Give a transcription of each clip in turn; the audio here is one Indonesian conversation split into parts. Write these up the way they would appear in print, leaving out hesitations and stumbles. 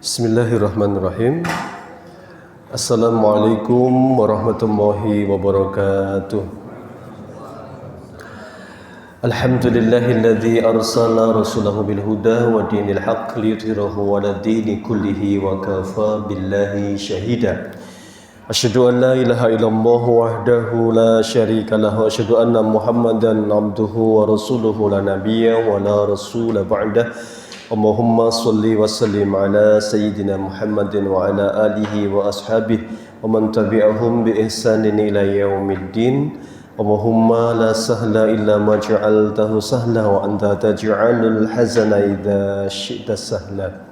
Bismillahirrahmanirrahim. Assalamualaikum warahmatullahi wabarakatuh. Alhamdulillahilladzi arsala rasulahu bil huda wa dinil haqq liyudhhirahu 'ala dini kullihi wa kafa billahi shahida. Asyhadu an la ilaha illallah wahdahu la syarika lahu wa asyhadu anna Muhammadan 'abduhu wa rasuluhu la nabiyya wa la rasula ba'dah. Allahumma salli wa sallim ala sayyidina Muhammadin wa ala alihi wa ashabihi wa man tabi'ahum bi ihsanin ila yaumiddin. Allahumma la sahla illa ma ja'altahu sahla wa anta taj'alul hazana idza syi'ta sahla.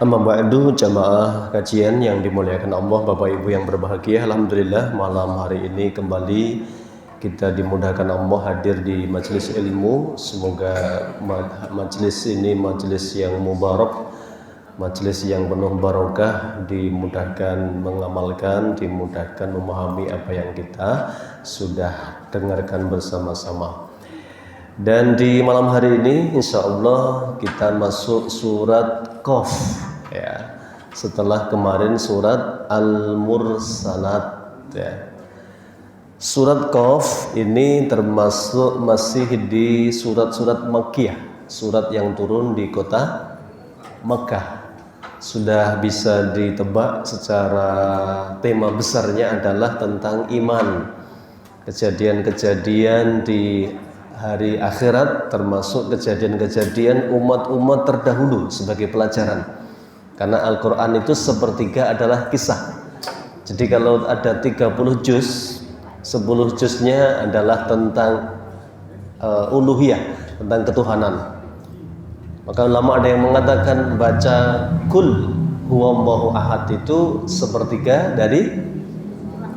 Amma ba'du, jamaah kajian yang dimuliakan Allah, Bapak Ibu yang berbahagia. Alhamdulillah malam hari ini kembali kita dimudahkan Allah hadir di majelis ilmu. Semoga majelis ini majelis yang mubarak, majelis yang penuh barokah, dimudahkan mengamalkan, dimudahkan memahami apa yang kita sudah dengarkan bersama-sama. Dan di malam hari ini insya Allah kita masuk surat Qaf ya, setelah kemarin surat Al-Mursalat ya. Surat Qaf ini termasuk masih di surat-surat Makkiyah, surat yang turun di kota Makkah. Sudah bisa ditebak secara tema besarnya adalah tentang iman, kejadian-kejadian di hari akhirat, termasuk kejadian-kejadian umat-umat terdahulu sebagai pelajaran. Karena Al-Quran itu sepertiga adalah kisah. Jadi kalau ada 30 juz, 10 juznya adalah tentang uluhiyah, tentang ketuhanan. Maka ulama ada yang mengatakan baca kul huwallahu ahad itu sepertiga dari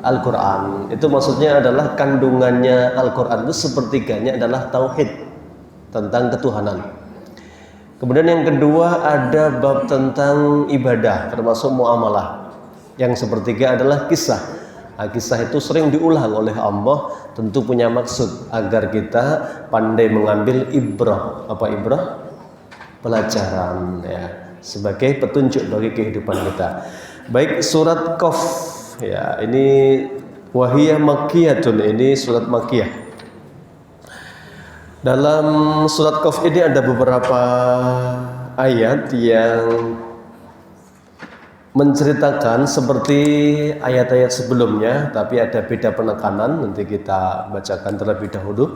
Al-Quran. Itu maksudnya adalah kandungannya Al-Quran itu sepertiganya adalah tauhid, tentang ketuhanan. Kemudian yang kedua ada bab tentang ibadah, termasuk muamalah. Yang sepertiga adalah kisah. Kisah itu sering diulang oleh Allah, tentu punya maksud agar kita pandai mengambil ibrah. Apa ibrah? Pelajaran ya, sebagai petunjuk bagi kehidupan kita. Baik, surat Qaf ya, ini wahiyah makkiyatun, ini surat makkiyah. Dalam surat Qaf ini ada beberapa ayat yang menceritakan seperti ayat-ayat sebelumnya, tapi ada beda penekanan. Nanti kita bacakan terlebih dahulu.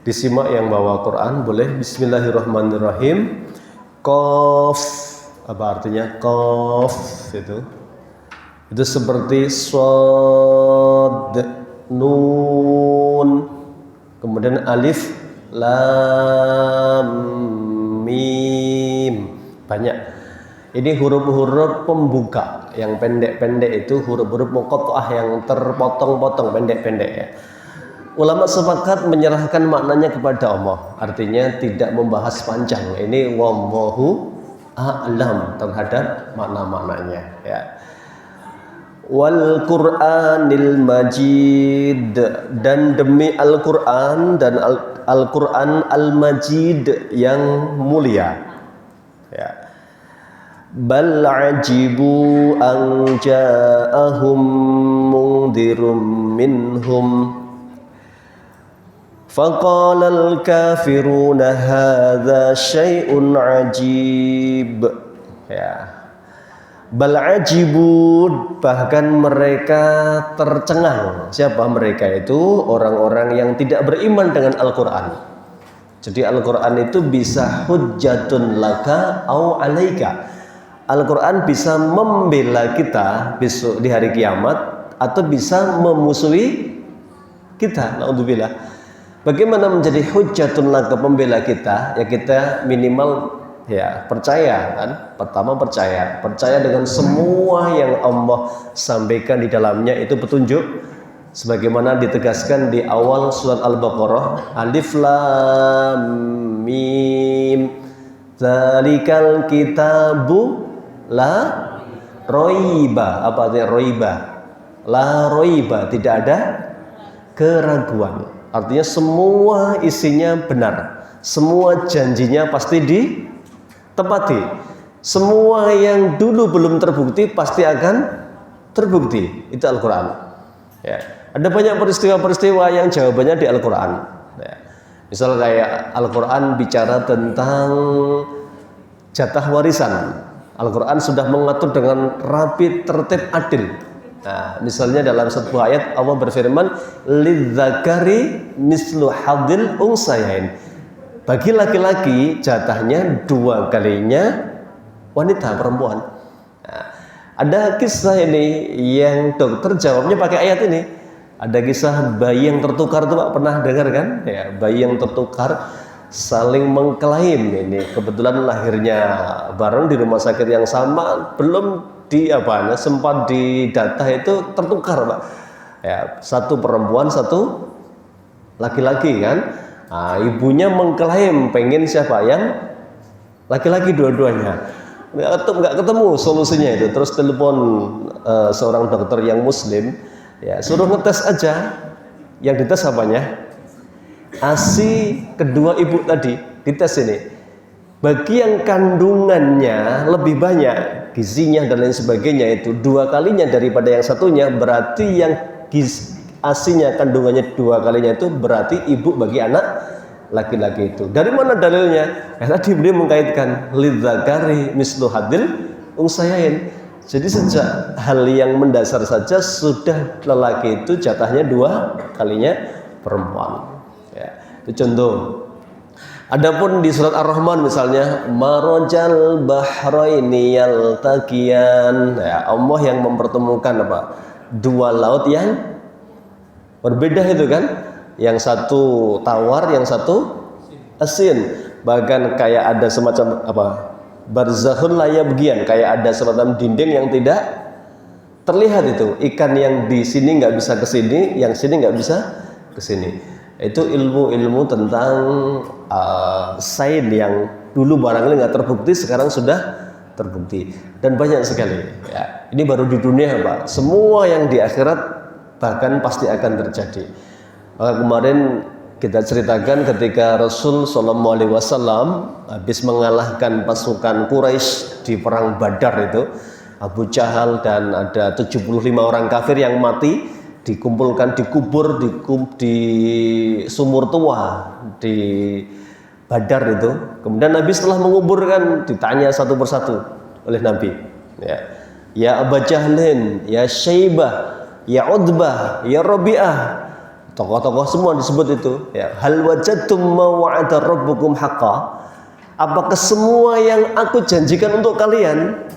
Disimak yang bawa Quran boleh. Bismillahirrahmanirrahim. Qaf, apa artinya Qaf itu? Itu seperti shad, nun, kemudian alif, lam, mim. Banyak. Ini huruf-huruf pembuka yang pendek-pendek, itu huruf-huruf muqatta'ah yang terpotong-potong, pendek-pendek ya. Ulama sepakat menyerahkan maknanya kepada Allah, artinya tidak membahas panjang. Ini wallahu a'lam terhadap makna-maknanya ya. Wal Qur'anil Majid, dan demi Al-Qur'an, dan Al-Qur'an Al-Majid yang mulia ya. Bal ajibu an ja'ahum mundhirum minhum faqalal kafiruna hadza syai'un ajib ya. Bal ajibu, bahkan mereka tercengang. Siapa mereka itu? Orang-orang yang tidak beriman dengan Al-Quran. Jadi Al-Quran itu bisa hujjatun laka au alaika. Al-Quran bisa membela kita besok di hari kiamat, atau bisa memusuhi kita. Naudzubillah. Bagaimana menjadi hujjatun laka, pembela kita? Ya kita minimal ya percaya kan. Pertama percaya dengan semua yang Allah sampaikan di dalamnya itu petunjuk, sebagaimana ditegaskan di awal surat Al-Baqarah, alif lam mim zalikal kitabu la roiba. Apa artinya roiba? La roiba, tidak ada keraguan. Artinya semua isinya benar, semua janjinya pasti ditepati. Semua yang dulu belum terbukti pasti akan terbukti. Itu Al-Quran. Ya. Ada banyak peristiwa-peristiwa yang jawabannya di Al-Quran. Ya. Misal kayak Al-Quran bicara tentang jatah warisan. Al-Quran sudah mengatur dengan rapi, tertib, adil. Nah, misalnya dalam satu ayat Allah berfirman, lidzakari mislu hadil unsayain. Bagi laki-laki jatahnya 2 kalinya wanita, perempuan. Nah, ada kisah ini yang dokter jawabnya pakai ayat ini. Ada kisah bayi yang tertukar tuh Pak, pernah dengar kan? Ya, bayi yang tertukar saling mengklaim ini. Kebetulan lahirnya bareng di rumah sakit yang sama, belum sempat didata itu tertukar Pak. Ya, satu perempuan, satu laki-laki kan. Nah, ibunya mengklaim pengen siapa yang laki-laki dua-duanya. Nggak ketemu solusinya itu. Terus telepon seorang dokter yang muslim, ya suruh ngetes aja. Yang dites apanya? ASI kedua ibu tadi dites ini. Bagi yang kandungannya lebih banyak gizinya dan lain sebagainya, itu 2 kalinya daripada yang satunya, berarti yang ASInya kandungannya 2 kalinya itu berarti ibu bagi anak laki-laki itu. Dari mana dalilnya? Tadi beliau mengkaitkan lidzakari mislu hadil unsayain. Jadi sejak hal yang mendasar saja sudah lelaki itu jatahnya 2 kalinya perempuan. Ya, itu contoh. Adapun di surat Ar-Rahman misalnya, marajal bahraini yaltaqiyan. Ya, Allah yang mempertemukan apa? 2 laut yang berbeda itu kan? Yang satu tawar, yang satu asin. Bahkan kayak ada semacam barzakhun la yabghiyan, kayak ada semacam dinding yang tidak terlihat itu. Ikan yang di sini nggak bisa ke sini, yang sini nggak bisa ke sini. Itu ilmu-ilmu tentang sains yang dulu barangkali nggak terbukti, sekarang sudah terbukti. Dan banyak sekali. Ya, ini baru di dunia Pak. Semua yang di akhirat bahkan pasti akan terjadi. Maka kemarin kita ceritakan ketika Rasul SAW habis mengalahkan pasukan Quraisy di perang Badar itu, Abu Jahal dan ada 75 orang kafir yang mati dikumpulkan, dikubur di sumur tua di Badar itu. Kemudian Nabi setelah menguburkan ditanya satu persatu oleh Nabi, ya Abu Jahlin, ya Syaibah, ya Utbah, ya Rabi'ah. Tokoh-tokoh semua disebut itu. Ya, hal wajadtum ma wa'ada rabbukum haqqan? Apakah semua yang aku janjikan untuk kalian,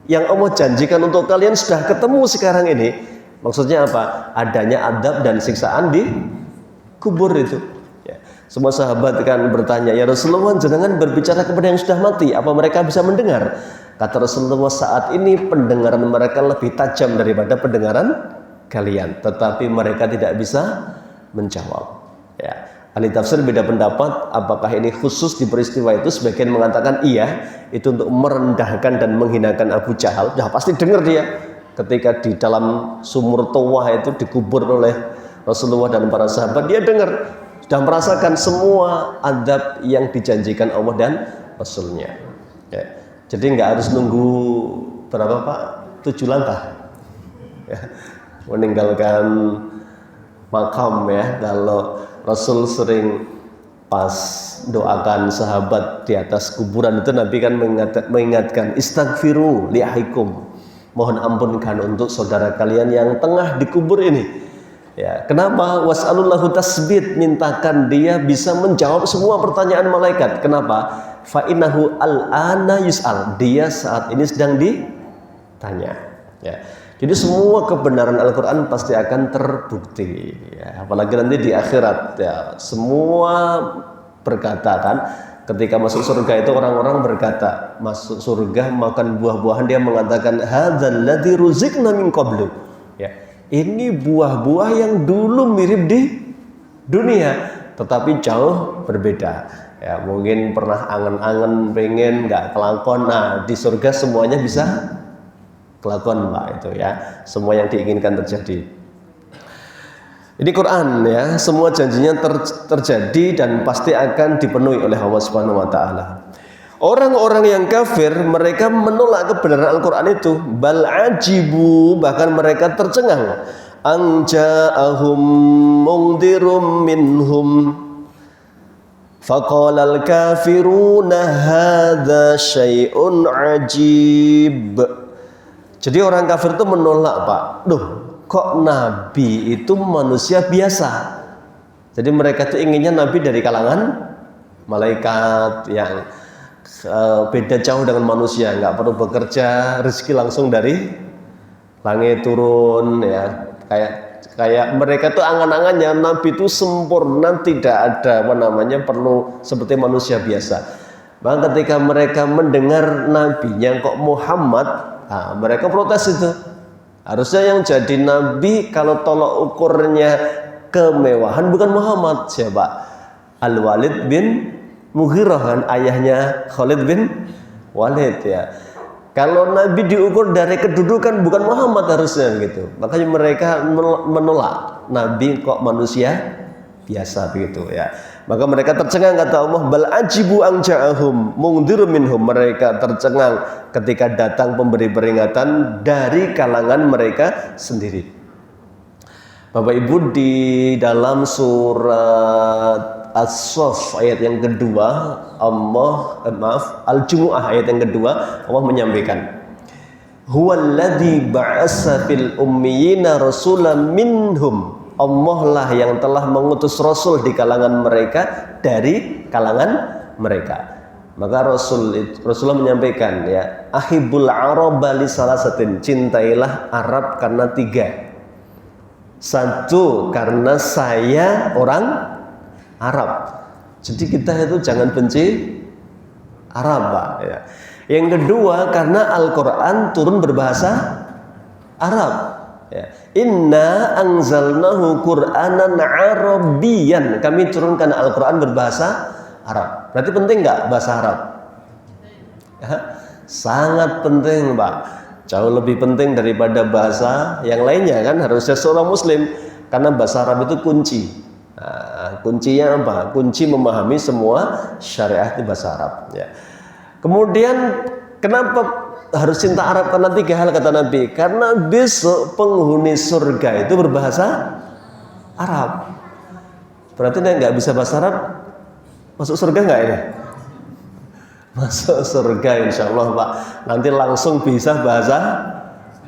yang Allah janjikan untuk kalian sudah ketemu sekarang ini? Maksudnya apa? Adanya adab dan siksaan di kubur itu. Ya. Semua sahabat kan bertanya, ya Rasulullah, jangan berbicara kepada yang sudah mati, apa mereka bisa mendengar? Kata Rasulullah, saat ini pendengaran mereka lebih tajam daripada pendengaran kalian, tetapi mereka tidak bisa menjawab. Ya, ahli tafsir beda pendapat apakah ini khusus di peristiwa itu. Sebagian mengatakan iya, itu untuk merendahkan dan menghinakan Abu Jahal. Ya pasti dengar dia ketika di dalam sumur tua itu dikubur oleh Rasulullah dan para sahabat, dia dengar, sudah merasakan semua adab yang dijanjikan Allah dan Rasulnya. Ya, jadi nggak harus nunggu berapa Pak? 7 langkah. Ya, meninggalkan makam ya. Kalau Rasul sering pas doakan sahabat di atas kuburan itu, Nabi kan mengingatkan istaghfiru li akhikum, mohon ampunkan untuk saudara kalian yang tengah dikubur ini. Ya, kenapa? Was'alullahu tasbit, mintakan dia bisa menjawab semua pertanyaan malaikat. Kenapa? Fa innahu al-ana yus'al, dia saat ini sedang ditanya. Ya. Jadi semua kebenaran Al-Quran pasti akan terbukti, ya. Apalagi nanti di akhirat, ya. Semua berkata kan, ketika masuk surga itu orang-orang berkata, masuk surga makan buah-buahan, dia mengatakan hadzal ladzi ruziqna min qablu. Ya, ini buah-buah yang dulu mirip di dunia, tetapi jauh berbeda. Ya, mungkin pernah angen-angen pengen nggak kelakon. Nah, di surga semuanya bisa kelakon Pak, itu ya, semua yang diinginkan terjadi. Ini Quran ya, semua janjinya terjadi dan pasti akan dipenuhi oleh Allah Subhanahu wa taala. Orang-orang yang kafir mereka menolak kebenaran Al-Quran itu. Bal ajibu, bahkan mereka tercengang. An ja'ahum mungdirum minhum faqalal kafiruna hadza syai'un ajib. Jadi orang kafir itu menolak, Pak. Duh, kok nabi itu manusia biasa? Jadi mereka itu inginnya nabi dari kalangan malaikat yang beda jauh dengan manusia, nggak perlu bekerja, rezeki langsung dari langit turun, ya. Kayak mereka tuh angan-angannya nabi itu sempurna, tidak ada perlu seperti manusia biasa. Maka ketika mereka mendengar nabinya kok Muhammad, mereka protes itu. Harusnya yang jadi nabi kalau tolak ukurnya kemewahan bukan Muhammad, siapa? Al-Walid bin Mughirah, kan ayahnya Khalid bin Walid, ya. Kalau nabi diukur dari kedudukan bukan Muhammad harusnya gitu. Makanya mereka menolak nabi kok manusia biasa begitu, ya. Maka mereka tercengang, kata Allah, bal ajibu ang ja'ahum mungdirum minhum. Mereka tercengang ketika datang pemberi peringatan dari kalangan mereka sendiri. Bapak Ibu, di dalam surat As-Saff ayat yang kedua, Al-Jumu'ah ayat yang kedua, Allah menyampaikan, huwallazi ba'atsa fil ummiyina rasulan minhum. Allah lah yang telah mengutus rasul di kalangan mereka, dari kalangan mereka. Maka Rasulullah menyampaikan, ya, ahibul araba li salasatin, cintailah Arab karena 3. 1, karena saya orang Arab. Jadi kita itu jangan benci Arab, Pak, ya. Yang kedua, karena Al-Quran turun berbahasa Arab, ya. Inna anzalnahu Qur'anan Arabiyyan, kami turunkan Al-Quran berbahasa Arab. Berarti penting nggak bahasa Arab? Ya, sangat penting, Pak. Jauh lebih penting daripada bahasa yang lainnya, kan harusnya seorang muslim, karena bahasa Arab itu kunci. Kuncinya apa? Kunci memahami semua syariat di bahasa Arab, ya. Kemudian kenapa harus cinta Arab? Karena 3 hal, kata Nabi. Karena besok penghuni surga itu berbahasa Arab. Berarti dia nggak bisa bahasa Arab, masuk surga nggak ini? Masuk surga insya Allah, Pak. Nanti langsung bisa bahasa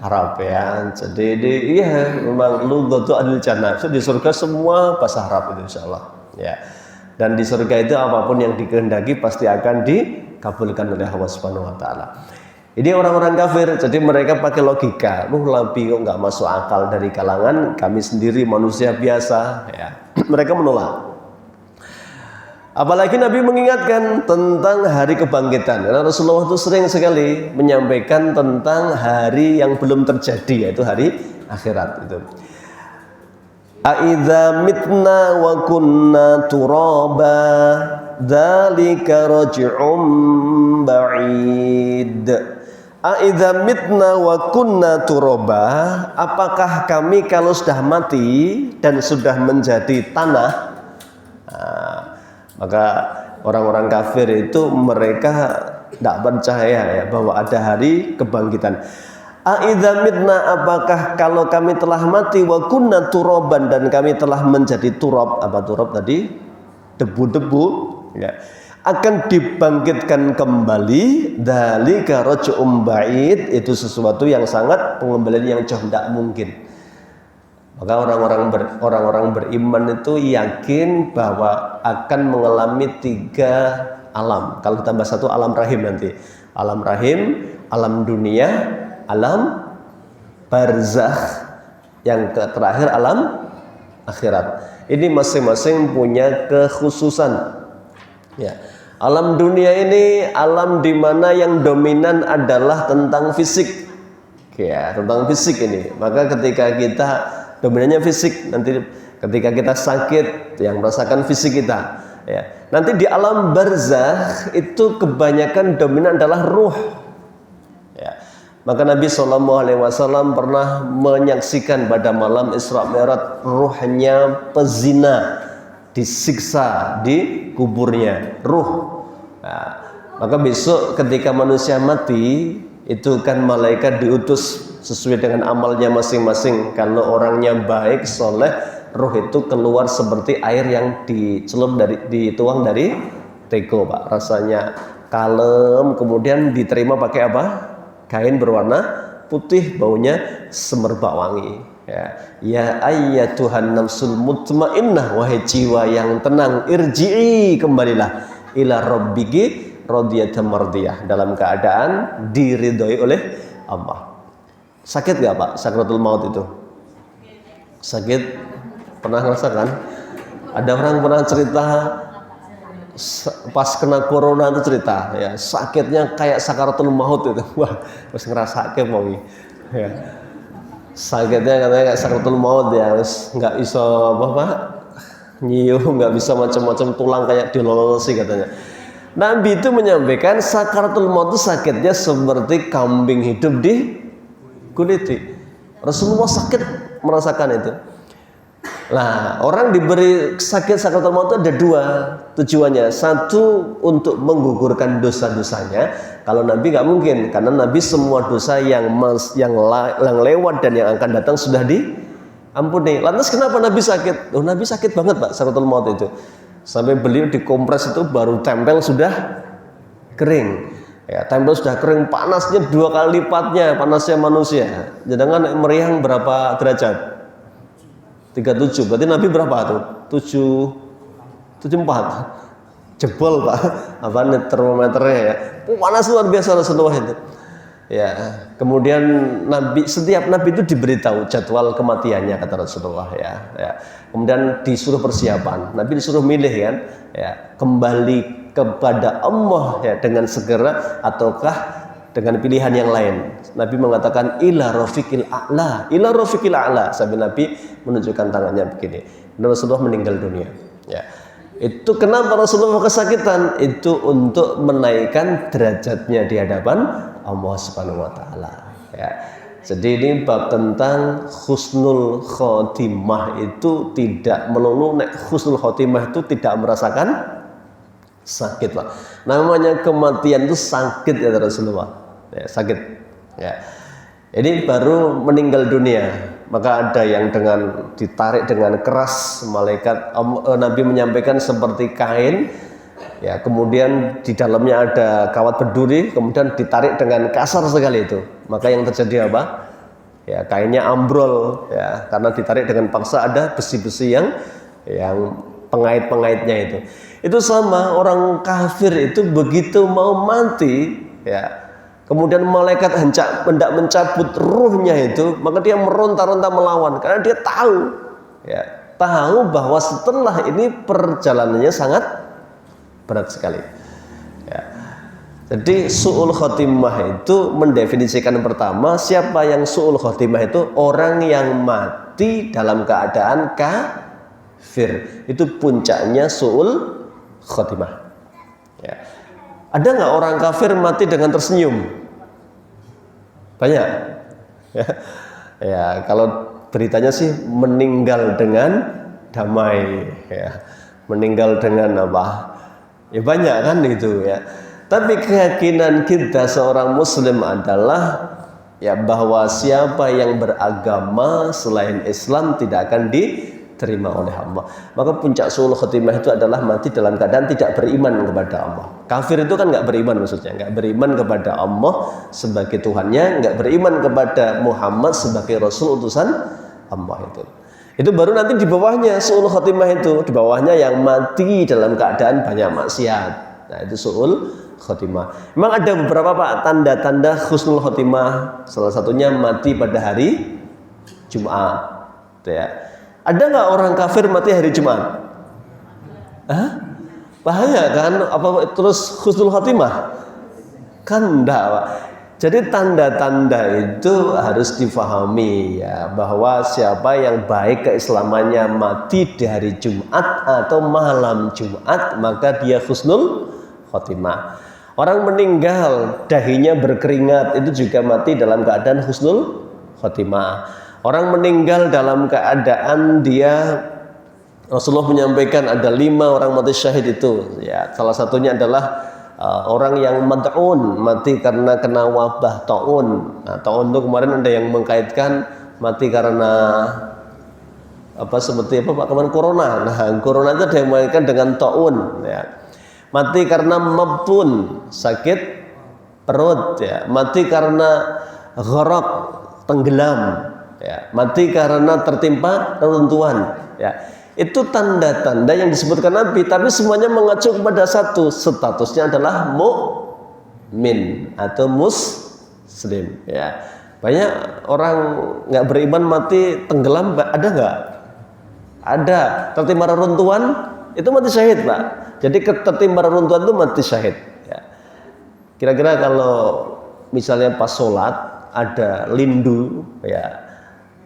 Arab, ya. Jadi iya, memang lughatu adil jannah. So, di surga semua bahasa Arab itu insya Allah, ya. Dan di surga itu apapun yang dikehendaki pasti akan dikabulkan oleh Allah Subhanahu wa taala. Ini orang-orang kafir, jadi mereka pakai logika. Nabi kok nggak masuk akal dari kalangan kami sendiri manusia biasa, ya. Mereka menolak. Apalagi Nabi mengingatkan tentang hari kebangkitan. Karena Rasulullah itu sering sekali menyampaikan tentang hari yang belum terjadi, yaitu hari akhirat itu. Aidza mitna wa kunna turaba dzalika raj'un ba'id. Aidza mitna wa kunna turaba, apakah kami kalau sudah mati dan sudah menjadi tanah? Maka orang-orang kafir itu mereka tidak percaya, ya, bahwa ada hari kebangkitan. Aidza mitna, apakah kalau kami telah mati, wa kunna turaban, dan kami telah menjadi turab. Apa turab tadi? Debu-debu, ya. Akan dibangkitkan kembali. Dzalika raj'un ba'id, itu sesuatu yang sangat, pengembalian yang jauh, tidak mungkin. Maka orang-orang beriman itu yakin bahwa akan mengalami 3 alam. Kalau ditambah 1 alam rahim nanti. Alam rahim, alam dunia, alam barzakh, yang terakhir alam akhirat. Ini masing-masing punya kekhususan, ya. Alam dunia ini alam di mana yang dominan adalah tentang fisik, ya, tentang fisik ini. Maka ketika kita dominannya fisik, nanti ketika kita sakit yang merasakan fisik kita, ya. Nanti di alam barzakh itu kebanyakan dominan adalah ruh, ya. Maka Nabi SAW pernah menyaksikan pada malam Isra Mi'raj ruhnya pezina disiksa di kuburnya, ruh. Nah, Maka besok ketika manusia mati, itu kan malaikat diutus sesuai dengan amalnya masing-masing. Kalau orangnya baik, soleh, roh itu keluar seperti air yang dituang dari teko, Pak. Rasanya kalem, kemudian diterima pakai apa? Kain berwarna putih, baunya semerbak wangi. Ya ayyatuhan nafsul mutmainnah, wahai jiwa yang tenang, irji'i, kembalilah ila rabbiki radiyatan mardiyah, dalam keadaan diridhoi oleh Allah. Sakit gak Pak sakratul maut itu? Sakit? Pernah ngerasakan? Ada orang pernah cerita pas kena corona itu cerita, ya sakitnya kayak sakratul maut itu. Wah, harus ngerasake mau ya. Sakitnya katanya kayak sakratul maut ya, harus nggak bisa apa nyium, nggak bisa macam-macam, tulang kayak dilolosi katanya. Nabi itu menyampaikan sakratul maut itu sakitnya seperti kambing hidup di kuliti. Rasulullah sakit merasakan itu. Nah, orang diberi sakit sakratul maut itu ada dua tujuannya. Satu, untuk menggugurkan dosa-dosanya. Kalau Nabi nggak mungkin, karena Nabi semua dosa yang lewat dan yang akan datang sudah diampuni. Lantas kenapa Nabi sakit? Oh, Nabi sakit banget Pak sakratul maut itu. Sampai beliau dikompres itu baru tempel sudah kering. Ya, tempel sudah kering, panasnya 2 kali lipatnya panasnya manusia. Sedangkan meriang berapa derajat? 37. Berarti Nabi berapa tuh? 74. Jebol Pak. Apa nih termometernya ya? Panas luar biasa Rasulullah itu. Ya, kemudian setiap Nabi itu diberitahu jadwal kematiannya kata Rasulullah ya. Kemudian disuruh persiapan. Nabi disuruh milih kan, ya, kembali kepada Allah ya dengan segera ataukah dengan pilihan yang lain. Nabi mengatakan ila rafiqil a'la, ila rafiqil a'la. Sampai Nabi menunjukkan tangannya begini. Dan Rasulullah meninggal dunia. Ya. Itu kenapa Rasulullah kesakitan? Itu untuk menaikkan derajatnya di hadapan Allah Subhanahu wa taala. Ya. Jadi ini bab tentang husnul khotimah itu tidak melulu husnul khotimah itu tidak merasakan sakit Pak. Namanya kematian itu sakit ya Rasulullah. Ya, sakit. Ya. Ini baru meninggal dunia. Maka ada yang dengan ditarik dengan keras malaikat. Nabi menyampaikan seperti kain. Ya, kemudian di dalamnya ada kawat berduri, kemudian ditarik dengan kasar sekali itu. Maka yang terjadi apa? Ya, kainnya ambrol ya, karena ditarik dengan paksa, ada besi-besi yang pengait-pengaitnya itu. Itu sama orang kafir itu begitu mau mati ya. Kemudian malaikat hendak mencabut ruhnya itu, maka dia meronta-ronta melawan karena dia tahu bahwa setelah ini perjalanannya sangat berat sekali. Ya. Jadi su'ul khotimah itu mendefinisikan pertama, siapa yang su'ul khotimah itu orang yang mati dalam keadaan kafir. Itu puncaknya su'ul khotimah. Ya. Ada nggak orang kafir mati dengan tersenyum? Banyak. Ya, kalau beritanya sih meninggal dengan damai. Ya. Meninggal dengan apa? Ya banyak kan itu ya. Tapi keyakinan kita seorang muslim adalah ya bahwa siapa yang beragama selain Islam tidak akan diterima oleh Allah. Maka puncak su'ul khotimah itu adalah mati dalam keadaan tidak beriman kepada Allah. Kafir itu kan nggak beriman maksudnya, nggak beriman kepada Allah sebagai Tuhannya, nggak beriman kepada Muhammad sebagai Rasul utusan Allah itu. Itu baru nanti di bawahnya su'ul khotimah itu, di bawahnya yang mati dalam keadaan banyak maksiat. Nah, itu su'ul khotimah. Memang ada beberapa Pak tanda-tanda husnul khotimah. Salah satunya mati pada hari Jumat. Ya. Ada nggak orang kafir mati hari Jumat? Bahaya kan? Apa terus husnul khotimah? Kan enggak Pak. Jadi tanda-tanda itu harus difahami ya, bahwa siapa yang baik keislamannya mati di hari Jumat atau malam Jumat, maka dia husnul khotimah. Orang meninggal dahinya berkeringat, itu juga mati dalam keadaan husnul khotimah. Orang meninggal dalam keadaan dia, Rasulullah menyampaikan ada 5 orang mati syahid itu ya, salah satunya adalah orang yang mad'un, mati karena kena wabah taun. Nah, taun itu kemarin ada yang mengkaitkan mati karena seperti apa Pak, kemarin corona. Nah, corona itu ada yang mengkaitkan dengan taun ya. Mati karena mabun, sakit perut ya. Mati karena gharaq, tenggelam ya. Mati karena tertimpa reruntuhan ya. Itu tanda-tanda yang disebutkan Nabi, tapi semuanya mengacu kepada satu, statusnya adalah mukmin atau muslim ya. Banyak orang nggak beriman mati tenggelam, ada nggak? Ada. Tertimpa reruntuhan itu mati syahid Pak. Jadi tertimpa reruntuhan itu mati syahid ya. Kira-kira kalau misalnya pas sholat ada lindu ya,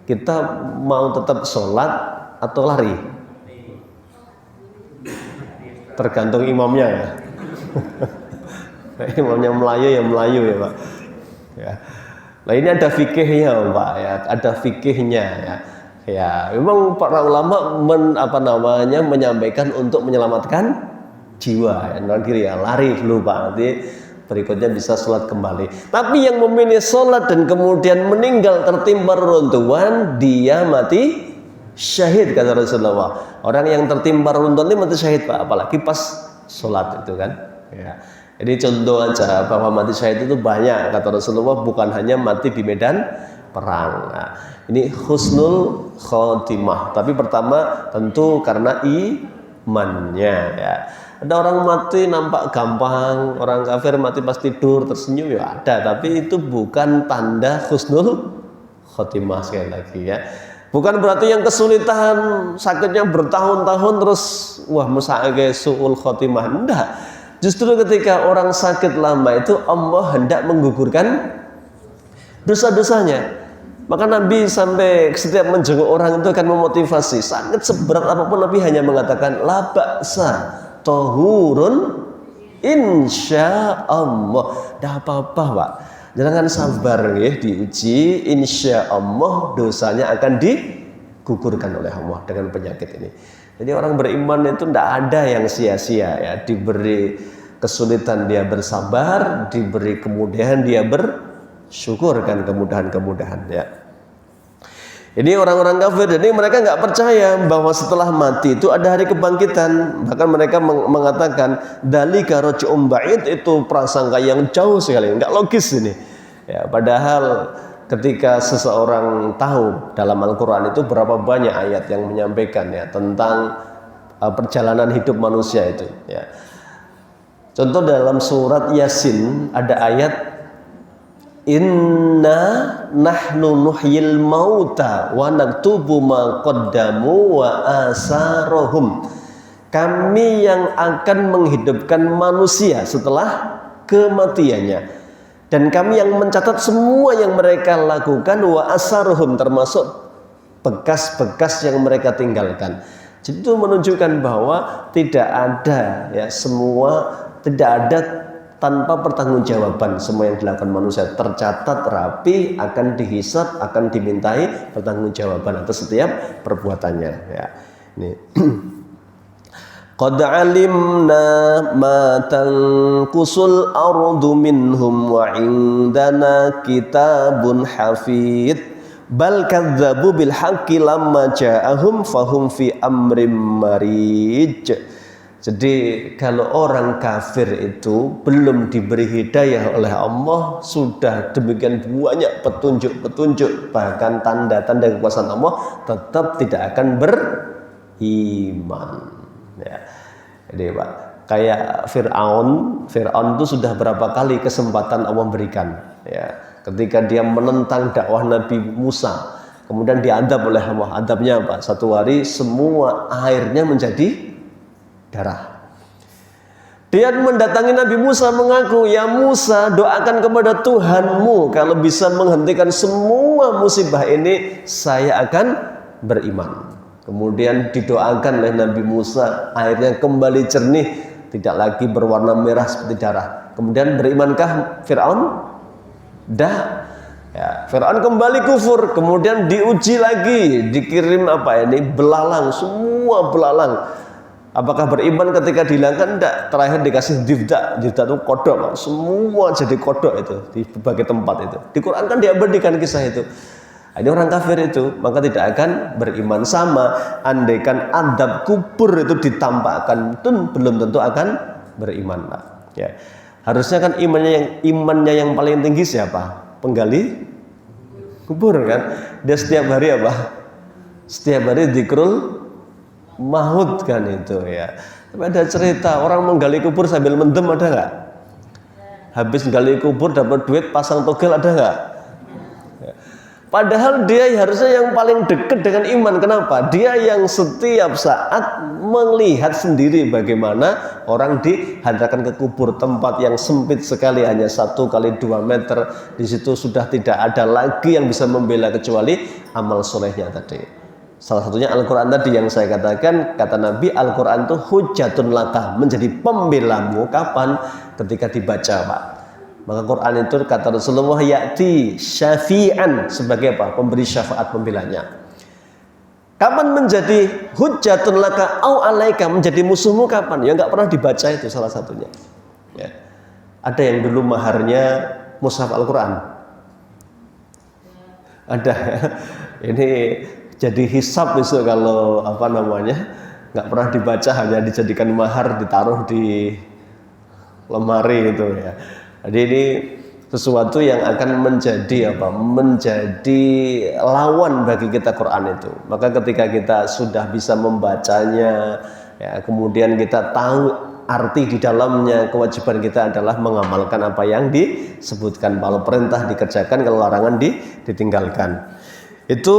kita mau tetap sholat atau lari? Tergantung imamnya ya. Imamnya Melayu ya Melayu ya Pak ya. Nah ini ada fikihnya Pak ya, ada fikihnya ya. Ya memang para ulama menyampaikan untuk menyelamatkan jiwa ya. Nanti ya lari dulu Pak, nanti berikutnya bisa sholat kembali. Tapi yang memilih sholat dan kemudian meninggal tertimpa reruntuhan, dia mati syahid kata Rasulullah. Orang yang tertimpa reruntuhan itu mati syahid Pak, apalagi pas sholat itu kan ya. Jadi contoh aja bahwa mati syahid itu banyak kata Rasulullah, bukan hanya mati di medan perang. Nah, ini husnul khotimah, tapi pertama tentu karena imannya ya. Ada orang mati nampak gampang, orang kafir mati pas tidur tersenyum ya ada, tapi itu bukan tanda husnul khotimah. Sekali lagi ya, bukan berarti yang kesulitan sakitnya bertahun-tahun terus wah musa'age su'ul khotimah. Enggak. Justru ketika orang sakit lama itu Allah hendak menggugurkan dosa-dosanya. Maka Nabi sampai setiap menjenguk orang itu akan memotivasi. Sakit seberat apapun Nabi hanya mengatakan la ba'sa tahurun insyaallah. Dah apa-apa Pak, jangan sabar ya, diuji, insya Allah dosanya akan digugurkan oleh Allah dengan penyakit ini. Jadi orang beriman itu tidak ada yang sia-sia ya. Diberi kesulitan dia bersabar, diberi kemudahan dia bersyukur kan kemudahan-kemudahan ya. Ini orang-orang kafir, jadi mereka nggak percaya bahwa setelah mati itu ada hari kebangkitan. Bahkan mereka mengatakan dzalika raj'un ba'id, itu prasangka yang jauh sekali, nggak logis ini. Ya, padahal ketika seseorang tahu dalam Al-Quran itu berapa banyak ayat yang menyampaikan ya tentang perjalanan hidup manusia itu ya. Contoh dalam surat Yasin ada ayat inna nahnu nuhyil mauta wa naktubu ma qaddamu wa asarohum. Kami yang akan menghidupkan manusia setelah kematiannya, dan kami yang mencatat semua yang mereka lakukan wa asaruhum, termasuk bekas-bekas yang mereka tinggalkan. Jadi itu menunjukkan bahwa tidak ada ya, semua tidak ada tanpa pertanggungjawaban. Semua yang dilakukan manusia tercatat rapi, akan dihisab, akan dimintai pertanggungjawaban atas setiap perbuatannya ya. Ini qad alimna ma tanqusul ardu minhum wa indana kitabun hafid bal kadzabu bil haqqi lamma ja'ahum fahum fi amrim marij. Jadi kalau orang kafir itu belum diberi hidayah oleh Allah, sudah demikian banyak petunjuk-petunjuk bahkan tanda-tanda kekuasaan Allah, tetap tidak akan beriman ya. Jadi Pak, kayak Fir'aun itu sudah berapa kali kesempatan Allah berikan ya, ketika dia menentang dakwah Nabi Musa, kemudian diadab oleh Allah. Adabnya apa? Satu hari semua airnya menjadi darah. Dia mendatangi Nabi Musa mengaku, ya Musa, doakan kepada Tuhanmu, kalau bisa menghentikan semua musibah ini saya akan beriman. Kemudian didoakan oleh Nabi Musa, airnya kembali jernih, tidak lagi berwarna merah seperti darah. Kemudian berimankah Fir'aun? Dah ya, Fir'aun kembali kufur. Kemudian diuji lagi, dikirim belalang, semua belalang Apakah beriman ketika dihilangkan? Tidak. Terakhir dikasih difda. Difda itu kodok, Pak. Semua jadi kodok itu di berbagai tempat itu. Di Quran kan diabadikan kisah itu. Ini orang kafir itu, maka tidak akan beriman. Sama andaikan adab kubur itu ditampakkan, pun belum tentu akan beriman, Pak. Ya. Harusnya kan imannya yang paling tinggi siapa? Penggali kubur kan. Dia setiap hari apa? Setiap hari dzikrul maut kan itu ya. Tapi ada cerita orang menggali kubur sambil mendem, ada nggak? Habis menggali kubur dapat duit pasang togel, ada nggak? Ya. Padahal dia harusnya yang paling dekat dengan iman. Kenapa? Dia yang setiap saat melihat sendiri bagaimana orang dihantarkan ke kubur, tempat yang sempit sekali, hanya 1 kali 2 meter. Di situ sudah tidak ada lagi yang bisa membela kecuali amal solehnya tadi. Salah satunya Al-Quran tadi yang saya katakan, kata Nabi, Al-Quran itu hujatun laka, menjadi pembelamu. Kapan? Ketika dibaca, Pak. Maka Quran itu kata Rasulullah ya'ti syafi'an, sebagai apa? Pemberi syafaat, pembelanya. Kapan menjadi hujatun laka au alaika, menjadi musuhmu kapan? Ya nggak pernah dibaca, itu salah satunya. Ya. Ada yang dulu maharnya mushaf Al-Quran? Ada. Ini jadi hisab besok kalau apa namanya nggak pernah dibaca, hanya dijadikan mahar, ditaruh di lemari itu ya. Jadi ini sesuatu yang akan menjadi apa? Menjadi lawan bagi kita Quran itu. Maka ketika kita sudah bisa membacanya, ya, kemudian kita tahu arti di dalamnya, kewajiban kita adalah mengamalkan apa yang disebutkan. Kalau perintah dikerjakan, kalau larangan ditinggalkan. Itu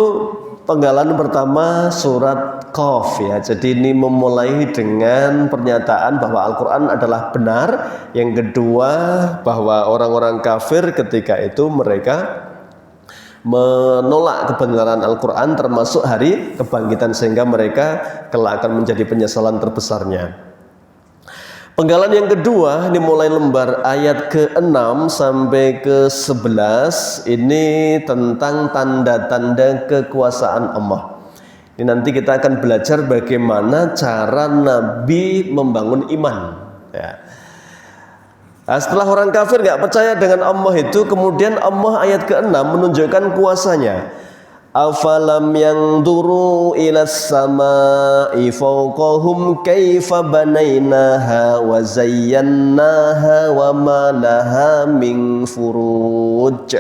penggalan pertama surat Qaf ya. Jadi ini memulai dengan pernyataan bahwa Al-Quran adalah benar. Yang kedua, bahwa orang-orang kafir ketika itu mereka menolak kebenaran Al-Quran, termasuk hari kebangkitan, sehingga mereka kelak akan menjadi penyesalan terbesarnya. Penggalan yang kedua, ini mulai lembar ayat ke-6 sampai ke-11. Ini tentang tanda-tanda kekuasaan Allah. Ini nanti kita akan belajar bagaimana cara Nabi membangun iman ya. Nah, setelah orang kafir nggak percaya dengan Allah itu, kemudian Allah ayat ke-6 menunjukkan kuasanya. Afalam yanzuru ilas samai fawqahum kaifa banainaha wa zayyannaha wa ma laha min furuj.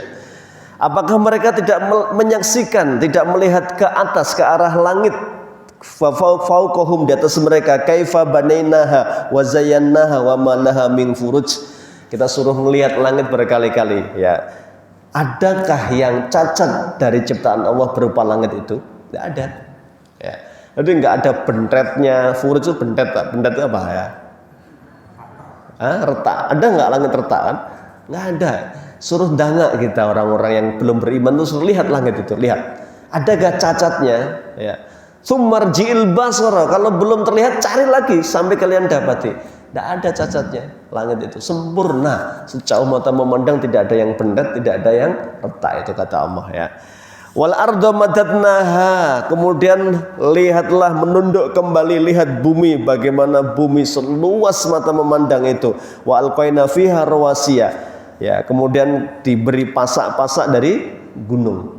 Apakah mereka tidak menyaksikan, tidak melihat ke atas, ke arah langit, fawqahum, di atas mereka, kaifa banainaha wa zayyannaha wa ma laha min furuj. Kita suruh melihat langit berkali-kali ya. Adakah yang cacat dari ciptaan Allah berupa langit itu? Tidak ada. Ya. Jadi nggak ada bentetnya. Furuj itu bentet, Pak. Bentet itu apa ya? Retak. Ada nggak langit retak kan? Nggak ada. Suruh dangak kita orang-orang yang belum beriman itu suruh lihat langit itu. Lihat. Adakah cacatnya? Ya. Sumarji'il basara. Kalau belum terlihat, cari lagi sampai kalian dapati. Tidak ada cacatnya, langit itu sempurna, sejauh mata memandang, tidak ada yang bendet, tidak ada yang retak, itu kata Allah ya. Wal arda madadnaha, kemudian lihatlah, menunduk kembali, lihat bumi, bagaimana bumi seluas mata memandang itu. Wa alqaina fiha rawasiya, ya, kemudian diberi pasak-pasak dari gunung.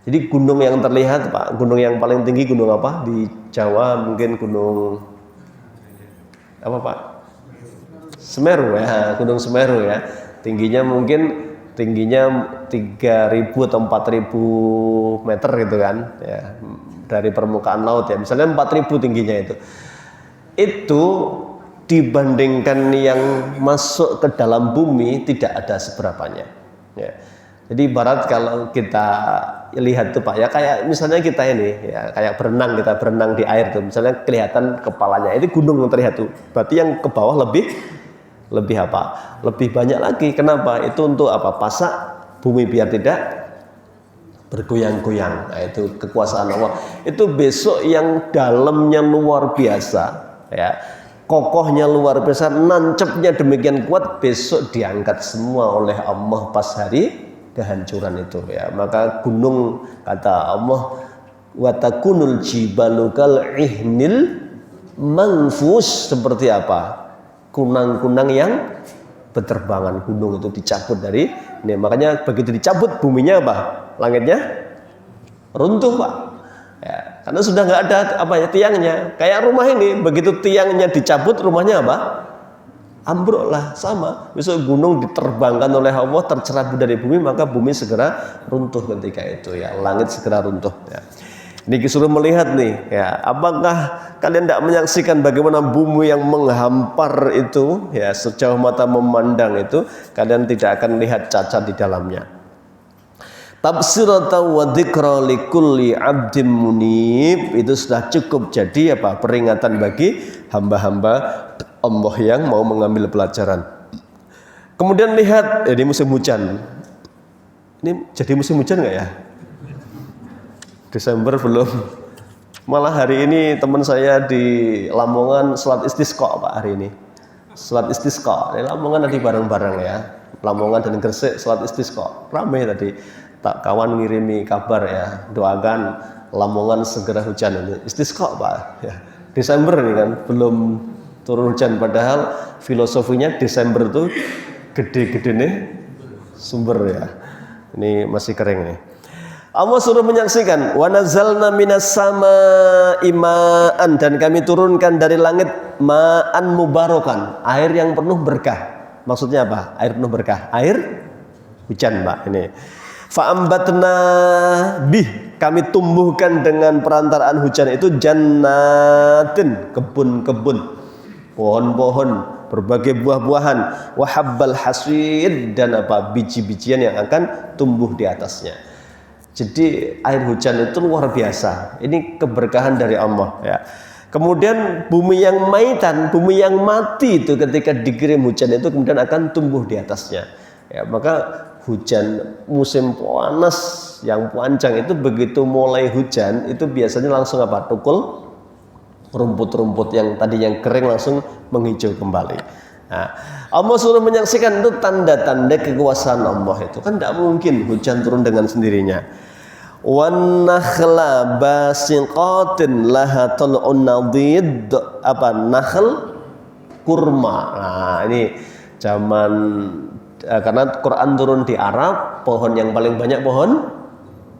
Jadi gunung yang terlihat, Pak, gunung yang paling tinggi gunung apa di Jawa? Mungkin gunung apa, Pak? Semeru ya, Gunung Semeru ya. Tingginya mungkin 3.000 atau 4.000 meter gitu kan ya, dari permukaan laut ya. Misalnya 4.000 tingginya itu. Itu dibandingkan yang masuk ke dalam bumi tidak ada seberapanya ya. Jadi ibarat kalau kita lihat tuh, Pak ya, kayak misalnya kita ini ya, kayak berenang, kita berenang di air tuh, misalnya kelihatan kepalanya, ini gunung yang terlihat tuh. Berarti yang ke bawah lebih apa? Lebih banyak lagi. Kenapa? Itu untuk apa? Pasak bumi biar tidak bergoyang-goyang. Nah, itu kekuasaan Allah. Itu besok yang dalamnya luar biasa ya. Kokohnya luar biasa, nancepnya demikian kuat, besok diangkat semua oleh Allah pas hari kehancuran itu ya. Maka gunung, kata Allah, wa takunul jibalu kal ihnil manfus seperti apa? Kunang-kunang yang berterbangan. Gunung itu dicabut dari ini. Makanya begitu dicabut buminya apa? Langitnya runtuh, Pak. Ya, karena sudah nggak ada apa ya tiangnya. Kayak rumah ini, begitu tiangnya dicabut, rumahnya apa? Ambruk lah, sama. Besok gunung diterbangkan oleh Allah, tercerabut dari bumi, maka bumi segera runtuh ketika itu ya. Langit segera runtuh ya. Ini disuruh melihat nih ya, apakah kalian tidak menyaksikan bagaimana bumi yang menghampar itu ya, sejauh mata memandang itu, kalian tidak akan lihat cacat di dalamnya. Tafsiratan wa dzikra likulli 'abdin munib, itu sudah cukup jadi apa? Peringatan bagi hamba-hamba Allah yang mau mengambil pelajaran. Kemudian lihat, ini musim hujan. Ini jadi musim hujan nggak ya? Desember belum. Malah hari ini teman saya di Lamongan salat istisqa, Pak, hari ini. Salat istisqa. Di Lamongan tadi bareng-bareng ya. Lamongan dan Gresik salat istisqa. Ramai tadi. Tak kawan ngirimi kabar ya, doakan Lamongan segera hujan ini. Istisqa, Pak. Ya. Desember ini kan belum turun hujan, padahal filosofinya Desember tuh gede-gede nih sumber ya. Ini masih kering nih. Allah suruh menyaksikan, wa nazalna minas samaa'i ma'an, dan kami turunkan dari langit ma'an mubarakan, air yang penuh berkah. Maksudnya apa? Air penuh berkah, air hujan, Pak. Ini fa'ambatna bih, kami tumbuhkan dengan perantaraan hujan itu jannatin, kebun-kebun, pohon-pohon, berbagai buah-buahan, wahabbal hasid, dan apa? Biji-bijian yang akan tumbuh di atasnya. Jadi air hujan itu luar biasa. Ini keberkahan dari Allah ya. Kemudian bumi yang maitan, bumi yang mati itu ketika dikirim hujan itu kemudian akan tumbuh di atasnya. Ya, maka hujan musim panas yang panjang itu begitu mulai hujan itu biasanya langsung apa? Tukul rumput-rumput yang tadi yang kering langsung menghijau kembali. Nah, Allah suruh menyaksikan itu tanda-tanda kekuasaan Allah itu kan tidak mungkin hujan turun dengan sendirinya. Wan nakhla basiqatin laha tal'un nadid, apa? Nakhl kurma. Nah, ini zaman karena Quran turun di Arab, pohon yang paling banyak pohon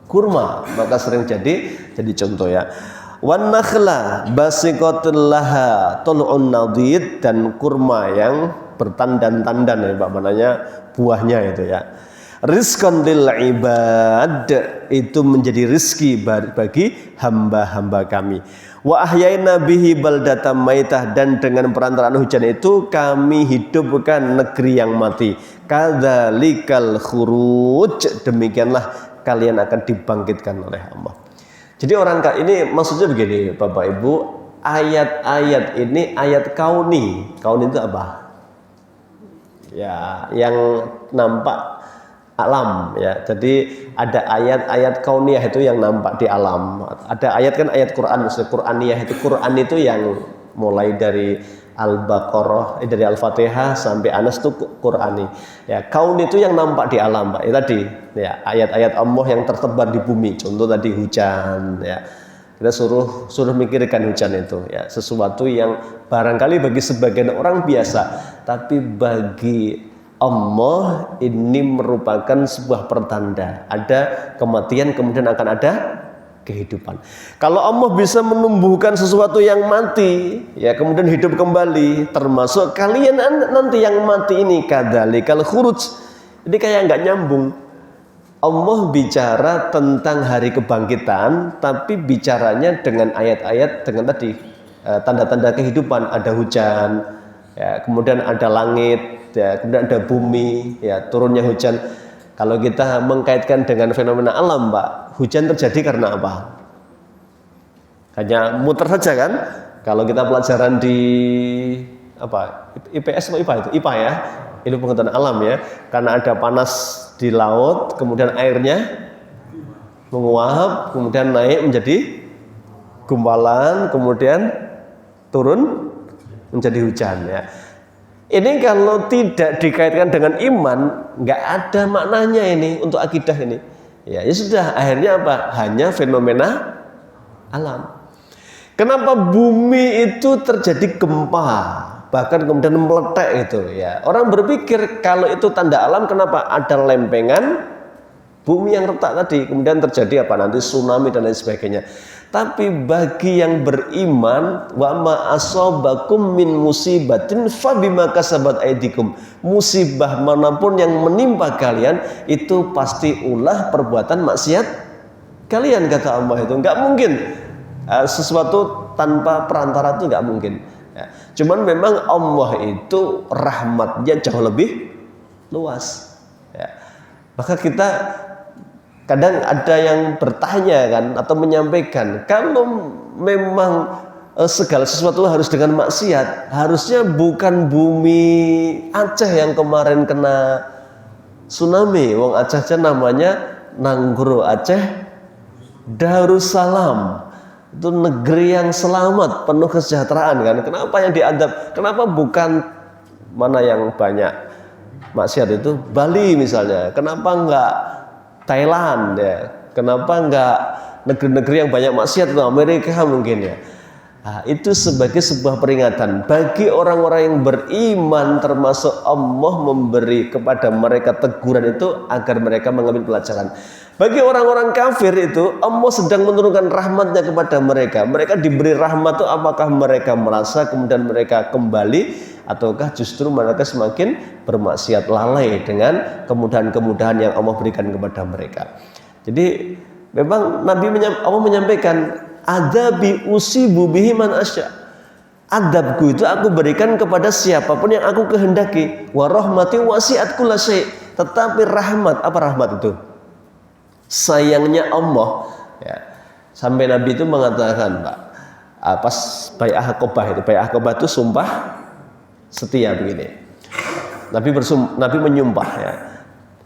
kurma, maka sering jadi contoh ya. Wan nakhla basiqatin laha tal'un nadid, dan kurma yang bertandan-tandan ya, Pak, mananya buahnya itu ya. Rizqan lil ibad, itu menjadi rizki bagi hamba-hamba kami. Wa ahyayna bihi baldatan maitah, dan dengan perantaraan hujan itu kami hidupkan negeri yang mati. Kadzalikal khuruj, demikianlah kalian akan dibangkitkan oleh Allah. Jadi ini maksudnya begini Bapak Ibu, ayat-ayat ini ayat kauni. Kauni itu apa? Ya, yang nampak alam ya. Jadi ada ayat-ayat kauniyah itu yang nampak di alam. Ada ayat kan ayat Quran, maksudnya Quraniyah itu, Quran itu yang mulai dari Al-Baqarah, dari Al-Fatihah sampai Anas itu Qurani. Ya, kaun itu yang nampak di alam, Pak. Ya tadi ya, ayat-ayat Allah yang tersebar di bumi. Contoh tadi hujan ya. Kita suruh mikirkan hujan itu ya, sesuatu yang barangkali bagi sebagian orang biasa, tapi bagi Allah ini merupakan sebuah pertanda. Ada kematian, kemudian akan ada kehidupan. Kalau Allah bisa menumbuhkan sesuatu yang mati, ya kemudian hidup kembali, termasuk kalian nanti yang mati ini, kadzalikal khuruj. Jadi kayak nggak nyambung. Allah bicara tentang hari kebangkitan, tapi bicaranya dengan ayat-ayat dengan tadi tanda-tanda kehidupan. Ada hujan, ya, kemudian ada langit, ya, kemudian ada bumi, ya, turunnya hujan. Kalau kita mengkaitkan dengan fenomena alam, Pak, hujan terjadi karena apa? Hanya muter saja kan? Kalau kita pelajaran di apa? IPS atau IPA itu? IPA ya, ilmu pengetahuan alam ya. Karena ada panas di laut, kemudian airnya menguap, kemudian naik menjadi gumpalan, kemudian turun menjadi hujan ya. Ini kalau tidak dikaitkan dengan iman, nggak ada maknanya ini untuk akidah ini. Ya, ya sudah, akhirnya apa? Hanya fenomena alam. Kenapa bumi itu terjadi gempa, bahkan kemudian meletek itu ya. Orang berpikir kalau itu tanda alam, kenapa ada lempengan bumi yang retak tadi, kemudian terjadi apa nanti tsunami dan lain sebagainya. Tapi bagi yang beriman, wa ma asabakum min musibatin fabima kasabat aydikum. Musibah manapun yang menimpa kalian itu pasti ulah perbuatan maksiat kalian, kata Allah itu. Enggak mungkin sesuatu tanpa perantara itu enggak mungkin. Ya. Cuman memang Allah itu rahmatnya jauh lebih luas. Ya. Maka kita kadang ada yang bertanya kan atau menyampaikan, kalau memang segala sesuatu harus dengan maksiat, harusnya bukan bumi Aceh yang kemarin kena tsunami. Wong Aceh namanya Nanggro Aceh Darussalam. Itu negeri yang selamat, penuh kesejahteraan kan. Kenapa yang diadab? Kenapa bukan mana yang banyak maksiat itu? Bali misalnya. Kenapa enggak Thailand ya? Kenapa enggak negeri-negeri yang banyak maksiat itu, Amerika mungkin ya? Nah, itu sebagai sebuah peringatan bagi orang-orang yang beriman, termasuk Allah memberi kepada mereka teguran itu agar mereka mengambil pelajaran. Bagi orang-orang kafir itu Allah sedang menurunkan rahmatnya kepada mereka. Mereka diberi rahmat itu apakah mereka merasa kemudian mereka kembali, ataukah justru mereka semakin bermaksiat, lalai dengan kemudahan-kemudahan yang Allah berikan kepada mereka. Jadi memang Allah menyampaikan, adabi usibu bihi man asya. Adabku itu aku berikan kepada siapapun yang aku kehendaki. Wa rahmati wasi'at kulla syai'. Tetapi rahmat, apa rahmat itu? Sayangnya Allah ya. Sampai Nabi itu mengatakan, Pak, pas bai'ah Aqabah itu, bai'ah Aqabah itu sumpah setia begini. Nabi menyumpah ya.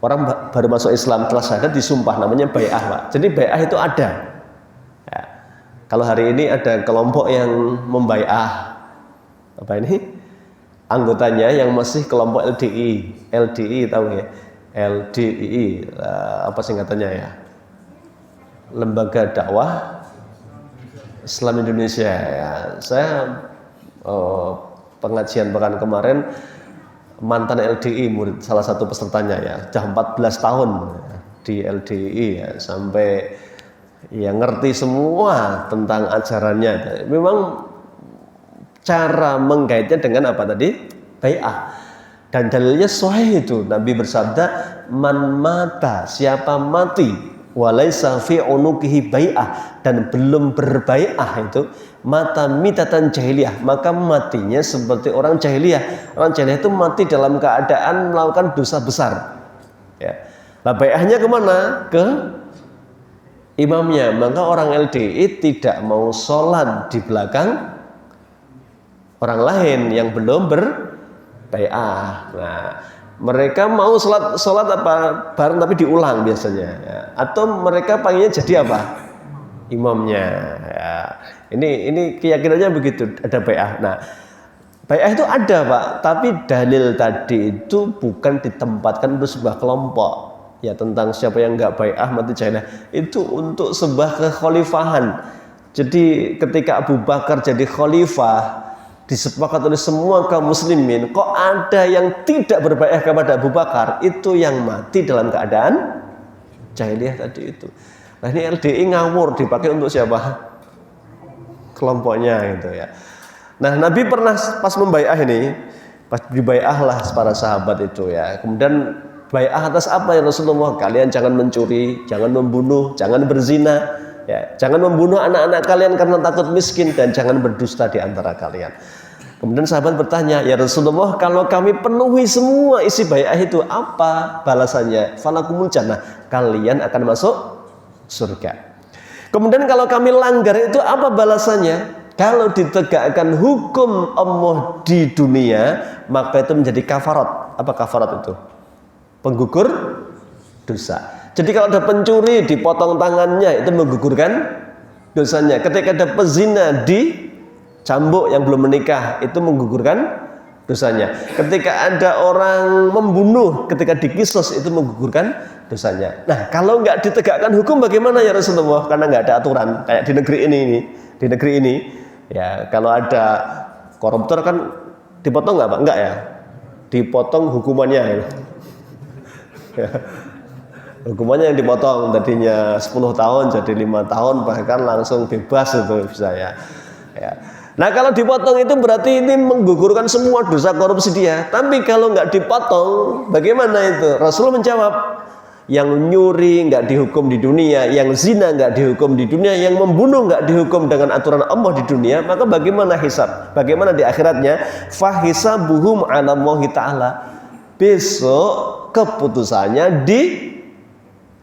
Orang baru masuk Islam telah syahadat disumpah, namanya bai'ah, Pak. Jadi bai'ah itu ada. Ya. Kalau hari ini ada kelompok yang membai'ah apa ini? Anggotanya yang masih kelompok LDI tahu ya? LDI apa singkatannya ya? Lembaga Dakwah Islam Indonesia ya. Saya pengajian pekan kemarin mantan LDI, murid salah satu pesertanya ya, sudah 14 tahun di LDI ya, sampai ya ngerti semua tentang ajarannya. Memang cara menggaitnya dengan apa tadi? Bai'ah. Dan dalilnya sahih itu, Nabi bersabda, man mata, siapa mati, walaisa fi unuqihi bai'ah, dan belum berbai'ah itu, mata mitatan jahiliyah, maka matinya seperti orang jahiliyah. Orang jahiliyah itu mati dalam keadaan melakukan dosa besar. Ya. Nah, bai'ahnya kemana? Ke imamnya. Maka orang LDI tidak mau sholat di belakang orang lain yang belum berbai'ah. Nah, mereka mau sholat apa bareng tapi diulang biasanya. Ya. Atau mereka pengennya jadi apa? Imamnya. Ya. Ini keyakinannya begitu, ada bai'ah. Nah, bai'ah itu ada, Pak, tapi dalil tadi itu bukan ditempatkan untuk sebuah kelompok. Ya, tentang siapa yang enggak bai'ah mati jahiliyah. Itu untuk sebuah kekhalifahan. Jadi ketika Abu Bakar jadi khalifah, disepakati oleh semua kaum muslimin, kok ada yang tidak berbai'ah kepada Abu Bakar, itu yang mati dalam keadaan jahiliyah tadi itu. Nah, ini LDI ngawur, dipakai untuk siapa? Kelompoknya gitu ya. Nah, Nabi pernah pas membai'ah ini, pas dibai'ahlah para sahabat itu ya. Kemudian bai'ah atas apa ya Rasulullah? Kalian jangan mencuri, jangan membunuh, jangan berzina, ya, jangan membunuh anak-anak kalian karena takut miskin, dan jangan berdusta di antara kalian. Kemudian sahabat bertanya, ya Rasulullah, kalau kami penuhi semua isi bai'ah itu, apa balasannya? Falakumul jannah, kalian akan masuk surga. Kemudian kalau kami langgar itu, apa balasannya? Kalau ditegakkan hukum Allah di dunia, maka itu menjadi kafarat. Apa kafarat itu? Penggugur dosa. Jadi kalau ada pencuri dipotong tangannya, itu menggugurkan dosanya. Ketika ada pezina dicambuk yang belum menikah, itu menggugurkan dosanya. Ketika ada orang membunuh, ketika dikisos, itu menggugurkan dosanya. Nah, kalau nggak ditegakkan hukum bagaimana ya Rasulullah? Karena nggak ada aturan kayak di negeri ini. di negeri ini. Ya, kalau ada koruptor kan dipotong nggak Pak? Enggak ya? Dipotong hukumannya. Ya. Hukumannya yang dipotong tadinya 10 tahun jadi 5 tahun bahkan langsung bebas itu bisa ya. Nah kalau dipotong itu berarti ini menggugurkan semua dosa korupsi dia. Tapi kalau nggak dipotong bagaimana itu? Rasul menjawab, yang nyuri nggak dihukum di dunia, yang zina nggak dihukum di dunia, yang membunuh nggak dihukum dengan aturan Allah di dunia, maka bagaimana hisab? Bagaimana di akhiratnya? Fahisabuhum 'ala Allahi ta'ala. Besok keputusannya di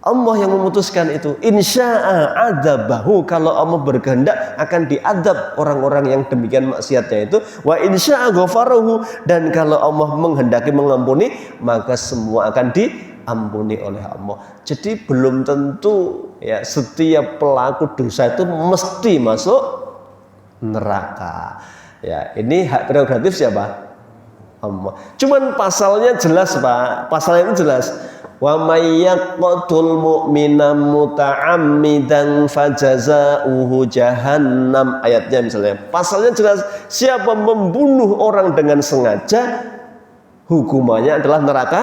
Allah yang memutuskan itu. Insya'a adzabahu, kalau Allah berkehendak akan diadab orang-orang yang demikian maksiatnya itu. Wa insya'a ghafarahu, dan kalau Allah menghendaki mengampuni maka semua akan diampuni oleh Allah. Jadi belum tentu ya setiap pelaku dosa itu mesti masuk neraka. Ya, ini hak prerogatif siapa? Allah. Cuman pasalnya jelas Pak. Pasalnya itu jelas. Wa may yaqtul mu'mina muta'ammidan fajazaohu jahannam, ayatnya misalnya. Pasalnya jelas, siapa membunuh orang dengan sengaja hukumannya adalah neraka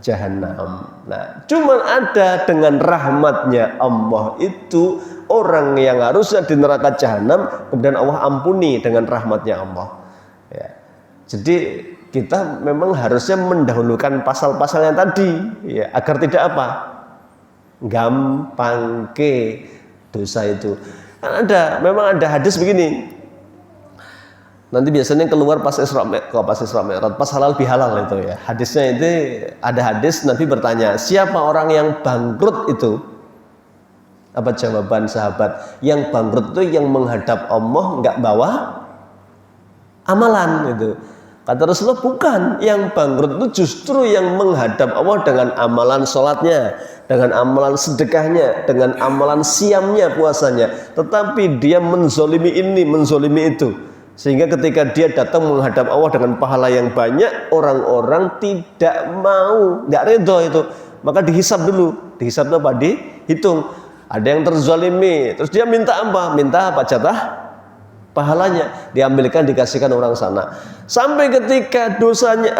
jahanam. Nah, cuman ada dengan rahmatnya Allah itu orang yang harusnya di neraka jahanam kemudian Allah ampuni dengan rahmatnya Allah. Ya. Jadi kita memang harusnya mendahulukan pasal-pasal yang tadi ya, agar tidak apa? Gampang ke dosa itu. Kan memang ada hadis begini. Nanti biasanya keluar pas Isra Mi'raj, pas halal bihalal itu ya. Hadisnya itu ada hadis Nabi bertanya, siapa orang yang bangkrut itu? Apa jawaban sahabat? Yang bangkrut itu yang menghadap Allah nggak bawa amalan itu. Kata Rasulullah, bukan, yang bangkrut itu justru yang menghadap Allah dengan amalan sholatnya, dengan amalan sedekahnya, dengan amalan siamnya, puasanya, tetapi dia menzolimi ini, menzolimi itu, sehingga ketika dia datang menghadap Allah dengan pahala yang banyak, orang-orang tidak mau, nggak ridho itu, maka dihisab dulu. Dihisab itu apa? Dihitung. Ada yang terzolimi, terus dia minta apa? Minta apa? Jatah pahalanya, diambilkan dikasihkan orang sana, sampai ketika dosanya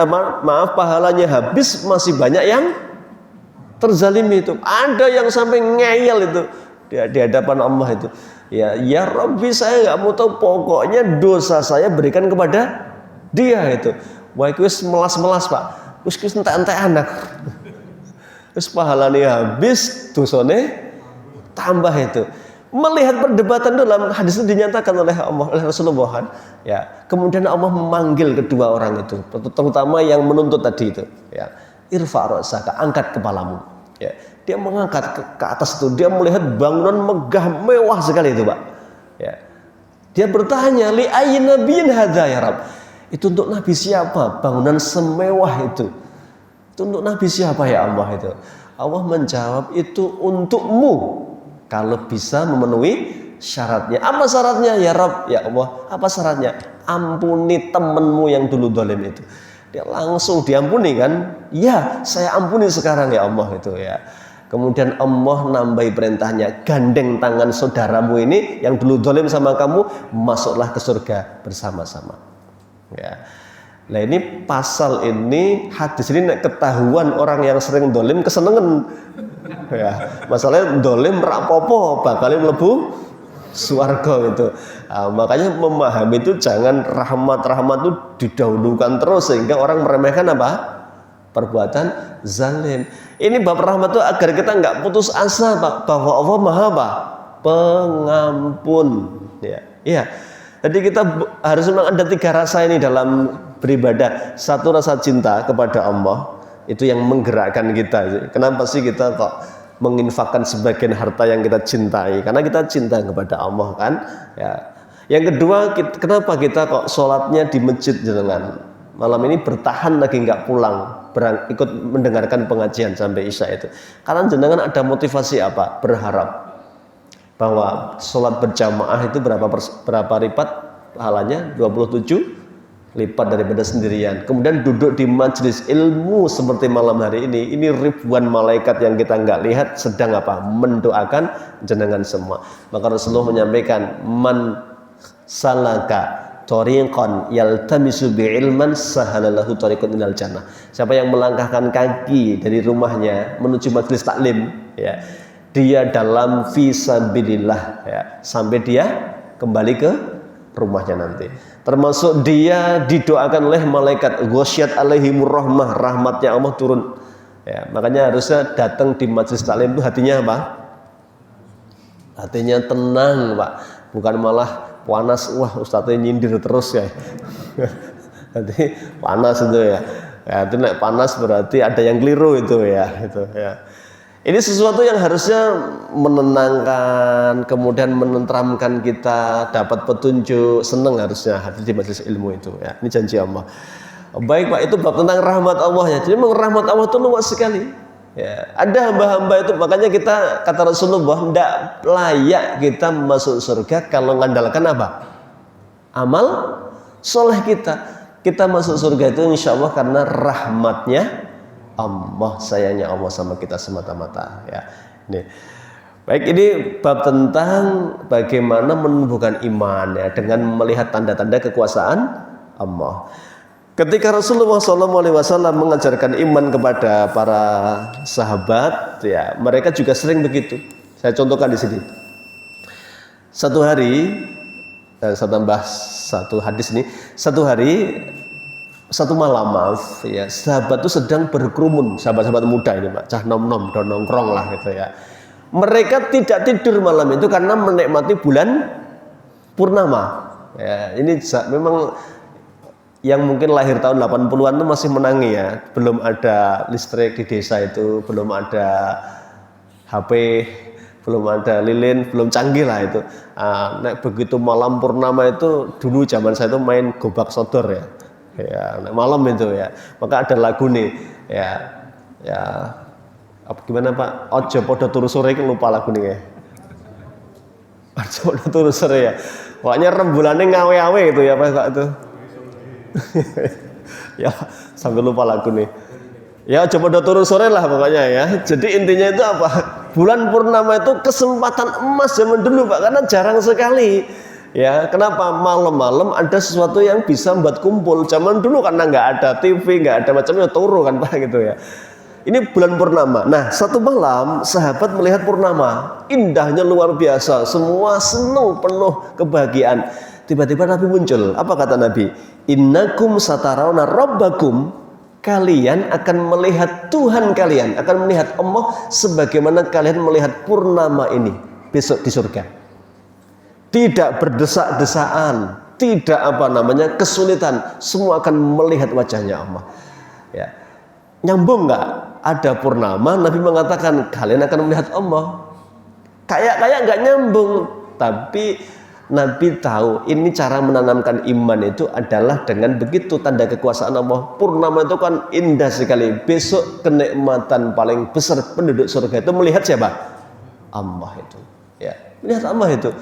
pahalanya habis, masih banyak yang terzalimi itu. Ada yang sampai ngeyel itu di hadapan Allah itu, ya Rabbi, saya nggak mau tahu, pokoknya dosa saya berikan kepada dia itu. Wah, itu melas-melas Pak, wis entek-entek anak, wis pahalanya habis, dosane tambah itu. Melihat perdebatan dalam hadis itu dinyatakan oleh Allah, oleh Rasulullah kan, ya. Kemudian Allah memanggil kedua orang itu, terutama yang menuntut tadi itu, ya. Irfa' ra'saka, angkat kepalamu. Ya. Dia mengangkat ke atas itu, dia melihat bangunan megah mewah sekali itu, Pak. Ya. Dia bertanya, li ayyi nabiyyin hadza ya Rabb? Itu untuk nabi siapa? Bangunan semewah itu. Itu untuk nabi siapa ya Allah itu? Allah menjawab, itu untukmu. Kalau bisa memenuhi syaratnya. Apa syaratnya ya Rabb? Ya Allah, apa syaratnya? Ampuni temanmu yang dulu zalim itu. Dia langsung diampuni kan? Ya, saya ampuni sekarang ya Allah itu ya. Kemudian Allah nambahi perintahnya, gandeng tangan saudaramu ini yang dulu zalim sama kamu, masuklah ke surga bersama-sama. Ya. Nah ini pasal ini, hadis ini ketahuan orang yang sering zalim kesenengan. Ya, masalahnya dolim rapopo bakal mlebu swarga gitu. Nah, makanya memahami itu jangan rahmat itu didahulukan terus sehingga orang meremehkan apa? Perbuatan zalim. Ini bab rahmat itu agar kita nggak putus asa Pak, bahwa Allah Maha apa? Pengampun. Ya, iya. Jadi kita harus memang ada 3 rasa ini dalam beribadah. Satu, rasa cinta kepada Allah. Itu yang menggerakkan kita. Kenapa sih kita kok menginfakkan sebagian harta yang kita cintai? Karena kita cinta kepada Allah kan. Ya. Yang kedua, kenapa kita kok sholatnya di masjid jenengan? Malam ini bertahan lagi nggak pulang, ikut mendengarkan pengajian sampai Isya itu. Karena jenengan ada motivasi apa? Berharap bahwa sholat berjamaah itu berapa lipat pahalanya? 27 lipat daripada sendirian. Kemudian duduk di majelis ilmu seperti malam hari ini ribuan malaikat yang kita nggak lihat sedang apa? Mendoakan jenengan semua. Maka Rasulullah menyampaikan, man salaka thariqan yaltamisu bi'ilman sahalallahu thariqan ilal jannah. Siapa yang melangkahkan kaki dari rumahnya menuju majelis taklim, ya, dia dalam fisabilillah, ya, sampai dia kembali ke rumahnya nanti. Termasuk dia didoakan oleh malaikat, ghasyat alaihimur rahmah, rahmatnya Allah turun. Ya, makanya harusnya datang di majelis taklim itu hatinya apa? Hatinya tenang, Pak. Bukan malah panas, wah ustadznya nyindir terus ya. Nanti panas itu ya. Ya, itu nek panas berarti ada yang keliru itu ya, itu ya. Ini sesuatu yang harusnya menenangkan, kemudian menenteramkan kita, dapat petunjuk, senang harusnya hadir di majelis ilmu itu ya. Ini janji Allah. Baik Pak, itu bab tentang rahmat Allah ya. Jadi memang rahmat Allah itu luas sekali. Ya, ada hamba-hamba itu, makanya kita kata Rasulullah, tidak layak kita masuk surga kalau mengandalkan apa? Amal soleh kita. Kita masuk surga itu insya Allah karena rahmatnya Allah, sayangnya Allah sama kita semata-mata ya. Ini. Baik, ini bab tentang bagaimana menumbuhkan iman ya dengan melihat tanda-tanda kekuasaan Allah. Ketika Rasulullah SAW mengajarkan iman kepada para sahabat, ya mereka juga sering begitu. Saya contohkan di sini. Satu hari, saya tambah satu hadis ini. Satu malam, maaf ya, sahabat itu sedang berkerumun, sahabat-sahabat muda ini Pak, cah nom-nom, nongkrong lah gitu ya. Mereka tidak tidur malam itu karena menikmati bulan purnama. Ya, ini memang yang mungkin lahir tahun 80-an itu masih menangi ya. Belum ada listrik di desa itu, belum ada HP, belum ada lilin, belum canggih lah itu. Begitu malam purnama itu, dulu zaman saya itu main gobak sodor ya. Ya, malam itu ya. Maka ada lagu nih ya. Ya. Gimana Pak? Ojo podo turu sore, lupa lagu nih ya. Ojo podo turu sore ya. Pokoknya rembulannya ngawe-awe itu ya Pak itu. Ya, sambil lupa lagu nih. Ya coba udah turun sore lah pokoknya ya. Jadi intinya itu apa? Bulan purnama itu kesempatan emas zaman dulu Pak, karena jarang sekali. Ya, kenapa malam-malam ada sesuatu yang bisa membuat kumpul. Zaman dulu karena nggak ada TV, nggak ada macamnya, turun kan Pak gitu ya. Ini bulan purnama. Nah, satu malam sahabat melihat purnama, indahnya luar biasa, semua senang, penuh kebahagiaan. Tiba-tiba Nabi muncul. Apa kata Nabi? Innakum satarawna rabbakum. Kalian akan melihat Tuhan kalian, akan melihat Allah sebagaimana kalian melihat purnama ini besok di surga. Tidak berdesak-desaan, tidak kesulitan, semua akan melihat wajahnya Allah. Ya. Nyambung nggak? Ada purnama, Nabi mengatakan kalian akan melihat Allah. Kayak nggak nyambung, tapi Nabi tahu ini cara menanamkan iman itu adalah dengan begitu tanda kekuasaan Allah. Purnama itu kan indah sekali. Besok kenikmatan paling besar penduduk surga itu melihat siapa? Allah itu. Ya, melihat Allah itu.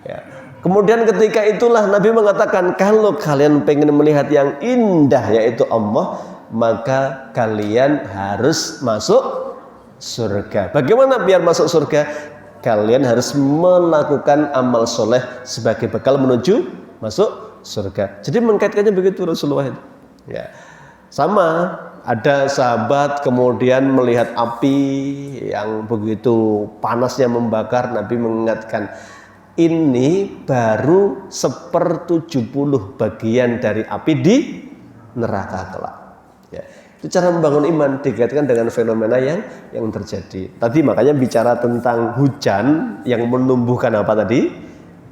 Ya. Kemudian ketika itulah Nabi mengatakan kalau kalian pengen melihat yang indah yaitu Allah, maka kalian harus masuk surga. Bagaimana biar masuk surga? Kalian harus melakukan amal soleh sebagai bekal menuju masuk surga. Jadi mengkaitkannya begitu Rasulullah itu. Ya. Sama, ada sahabat kemudian melihat api yang begitu panasnya membakar. Nabi mengingatkan, ini baru 1/70 bagian dari api di neraka kelak. Ya. Itu cara membangun iman, dikaitkan dengan fenomena yang terjadi. Tadi makanya bicara tentang hujan yang menumbuhkan apa tadi?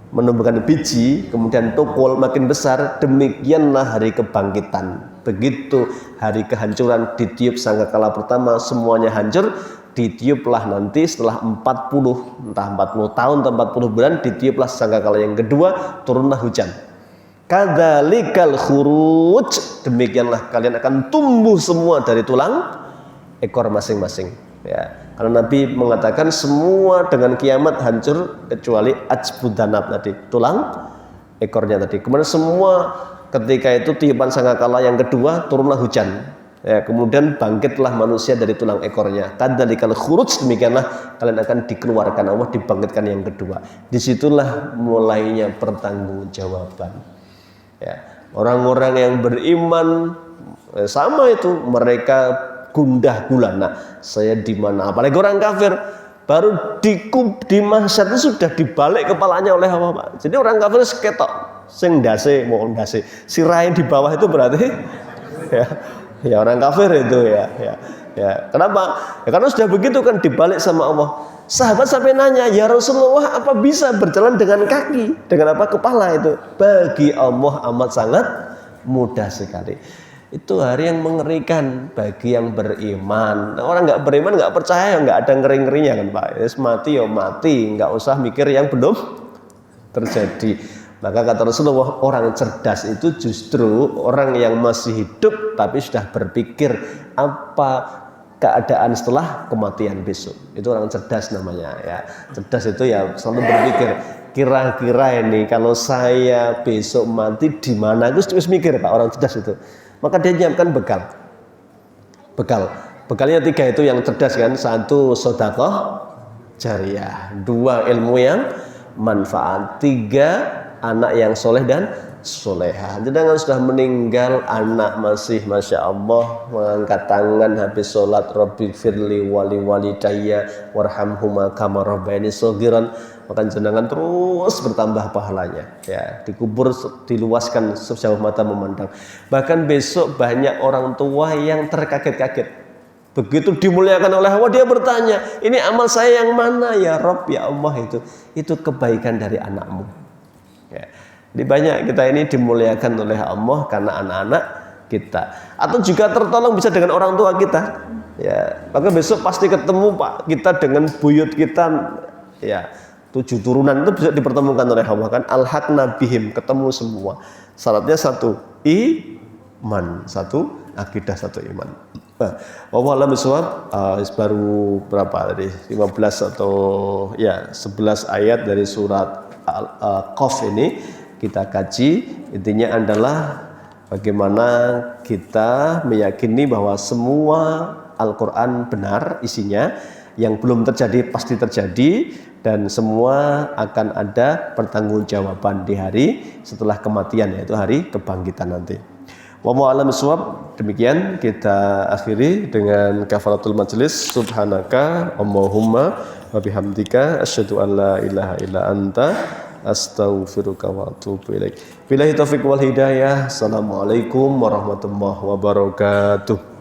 Menumbuhkan biji, kemudian tukul makin besar. Demikianlah hari kebangkitan. Begitu hari kehancuran ditiup sangkakala pertama semuanya hancur, ditiuplah nanti setelah 40 tahun atau 40 bulan ditiuplah sangkakala yang kedua, turunlah hujan. Kadzalikal khuruj, demikianlah kalian akan tumbuh semua dari tulang ekor masing-masing ya. Karena Nabi mengatakan semua dengan kiamat hancur kecuali ajbudanab tadi, tulang ekornya tadi. Kemudian semua ketika itu tiupan sangkakala yang kedua turunlah hujan. Ya, kemudian bangkitlah manusia dari tulang ekornya. Kadzalikal khuruj, demikianlah kalian akan dikeluarkan Allah, dibangkitkan yang kedua. Disitulah mulainya pertanggungjawaban. Ya, orang-orang yang beriman sama itu, mereka gundah gulana. Saya di mana? Apalagi orang kafir baru di mahsyar itu sudah dibalik kepalanya oleh Allah, Pak. Jadi orang kafir seketok sing ndase mau ndase, sirahe di bawah itu berarti ya orang kafir itu ya. Kenapa? Ya, karena sudah begitu kan dibalik sama Allah. Sahabat sampai nanya, ya Rasulullah, apa bisa berjalan dengan kaki? Dengan apa? Kepala itu. Bagi Allah amat sangat mudah sekali. Itu hari yang mengerikan bagi yang beriman. Orang nggak beriman, nggak percaya, nggak ada ngeri-ngerinya kan Pak. Yes, mati ya mati, nggak usah mikir yang belum terjadi. Maka kata Rasulullah, orang cerdas itu justru orang yang masih hidup tapi sudah berpikir apa keadaan setelah kematian besok. Itu orang cerdas namanya ya. Cerdas itu ya selalu berpikir, kira-kira ini kalau saya besok mati di mana? Itu terus mikir Pak, orang cerdas itu. Maka dia menyiapkan bekal. Bekalnya 3 itu yang cerdas kan. 1 sedekah jariyah, 2 ilmu yang manfaat, 3 anak yang soleh dan soleha. Jangan sudah meninggal anak masih masya Allah mengangkat tangan habis sholat, Rabbi firli wali walidayya warhamhuma kama rabbayani shaghiran, maka jenengan terus bertambah pahalanya ya, dikubur diluaskan sejauh mata memandang. Bahkan besok banyak orang tua yang terkaget-kaget begitu dimuliakan oleh Allah, dia bertanya, ini amal saya yang mana ya Rabb ya Allah? Itu kebaikan dari anakmu ya. Jadi banyak kita ini dimuliakan oleh Allah karena anak-anak kita, atau juga tertolong bisa dengan orang tua kita ya. Maka besok pasti ketemu Pak kita dengan buyut kita ya, 7 turunan itu bisa dipertemukan oleh Allah kan. Alhaqna bihim, ketemu semua. Syaratnya 1 iman, 1 akidah, 1 iman. Wallahu bisawab. Baru berapa tadi? 15 atau ya 11 ayat dari surat Qaf ini kita kaji. Intinya adalah bagaimana kita meyakini bahwa semua Al-Quran benar isinya, yang belum terjadi pasti terjadi, dan semua akan ada pertanggungjawaban di hari setelah kematian, yaitu hari kebangkitan nanti. Wallahu a'lam bishawab. Demikian kita akhiri dengan kafaratul majlis. Subhanaka Allahumma wa bihamdika asyhadu an la ilaha illa anta astaghfiruka wa atubu ilaik. Billahi taufiq wal hidayah. Assalamualaikum warahmatullahi wabarakatuh.